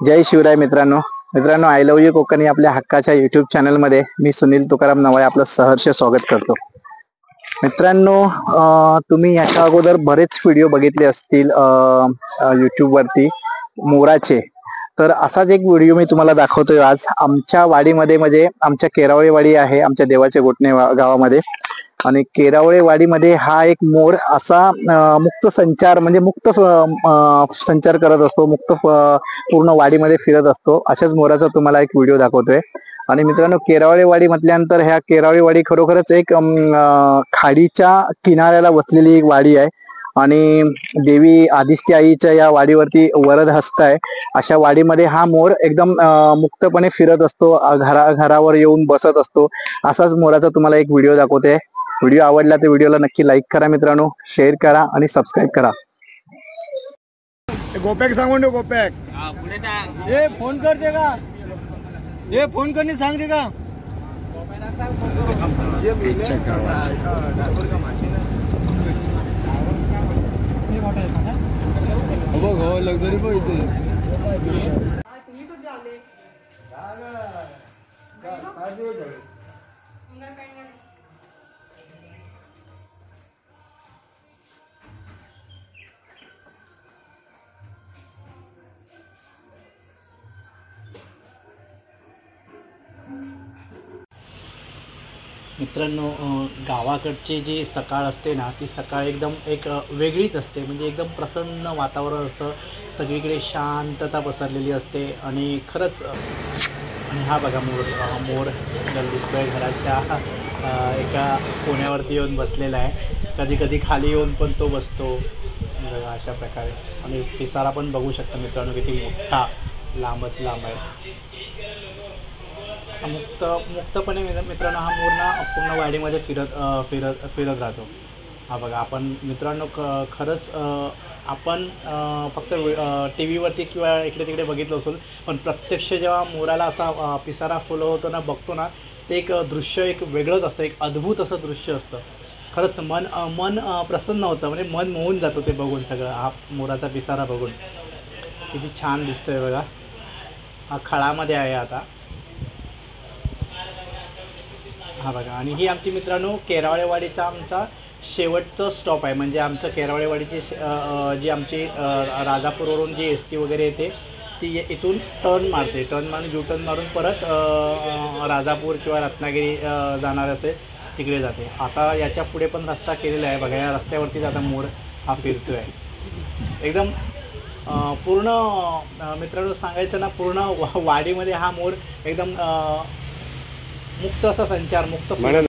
जय शिवराय मित्रांनो I love you Konkan या आपल्या हक्काच्या युट्यूब चॅनलमध्ये मी सुनील तुकाराम नवळे आपलं सहर्ष स्वागत करतो। मित्रांनो, तुम्ही याच्या अगोदर बरेच व्हिडिओ बघितले असतील युट्यूब वरती मोराचे। तर असाच एक व्हिडिओ मी तुम्हाला दाखवतोय आज आमच्या वाडीमध्ये, म्हणजे आमच्या केरावळे वाडी आहे आमच्या देवाचे गोटणे गावामध्ये। आणि केरावळे वाडीमध्ये हा एक मोर असा मुक्त संचार, म्हणजे मुक्त संचार करत असतो, मुक्त पूर्ण वाडीमध्ये फिरत असतो। अशाच मोराचा तुम्हाला एक व्हिडिओ दाखवतोय। आणि मित्रांनो, केरावळे वाडी म्हटल्यानंतर ह्या केरावळे वाडी खरोखरच एक खाडीच्या किनाऱ्याला वसलेली एक वाडी आहे। आणि देवी आदिस्ती आईच्या या वाडीवरती वरद हस्त आहे। अशा वाडीमध्ये हा मोर एकदम मुक्तपणे फिरत असतो, घरावर येऊन बसत असतो। असाच मोराचा तुम्हाला एक व्हिडिओ दाखवते। व्हिडिओ आवडला तर व्हिडिओला नक्की लाईक करा मित्रांनो, शेअर करा आणि सबस्क्राईब करा। गोपॅक सांगून दे, गोपॅक पुढे सांग। ये फोन कर दे का, ये फोन करणे सांग दे का। हो लक्झरी पण मित्रांनो, गावाकडची जी सकाळ असते ना, ती सकाळ एकदम एक वेगळीच असते। म्हणजे एकदम प्रसन्न वातावरण असतं, सगळीकडे शांतता पसरलेली असते। आणि खरंच हा बघा मोर दिसतोय घराच्या एका कोण्यावरती येऊन बसलेला आहे। कधी कधी खाली येऊन पण तो बसतो बघा अशा प्रकारे। आणि पिसारा पण बघू शकता मित्रांनो, किती मोठा लांबच लांब आहे। मुक्तपणे मित्रांनो हा मोर ना पूर्ण वाडीमध्ये फिरत राहतो। हा बघा, आपण मित्रांनो खरंच आपण फक्त टी व्हीवरती किंवा इकडे तिकडे बघितलं असेल, पण प्रत्यक्ष जेव्हा मोराला असा पिसारा फुलवतो ना, बघतो ना, ते एक दृश्य एक वेगळंच असतं, एक अद्भुत असं दृश्य असतं। खरंच मन प्रसन्न होतं, म्हणजे मन मोहून जातो ते बघून। सगळं हा मोराचा पिसारा बघून किती छान दिसतोय बघा। हा खळामध्ये आहे आता, हा बघा। आणि ही आमची मित्रांनो केरावळेवाडीचा आमचा शेवटचा स्टॉप आहे। म्हणजे आमचं केरावळेवाडीची जी आमची राजापूरवरून जी एस टी वगैरे येते ती इथून टर्न मारून यू टर्न मारून परत राजापूर किंवा रत्नागिरी जाणार असते, तिकडे जाते। आता याच्या पुढे पण रस्ता केलेला आहे बघा। या रस्त्यावरतीच आता मोर हा फिरतो आहे एकदम पूर्ण। मित्रांनो सांगायचं ना, पूर्ण वाडीमध्ये हा मोर एकदम मुक्त असा संचार, मुक्त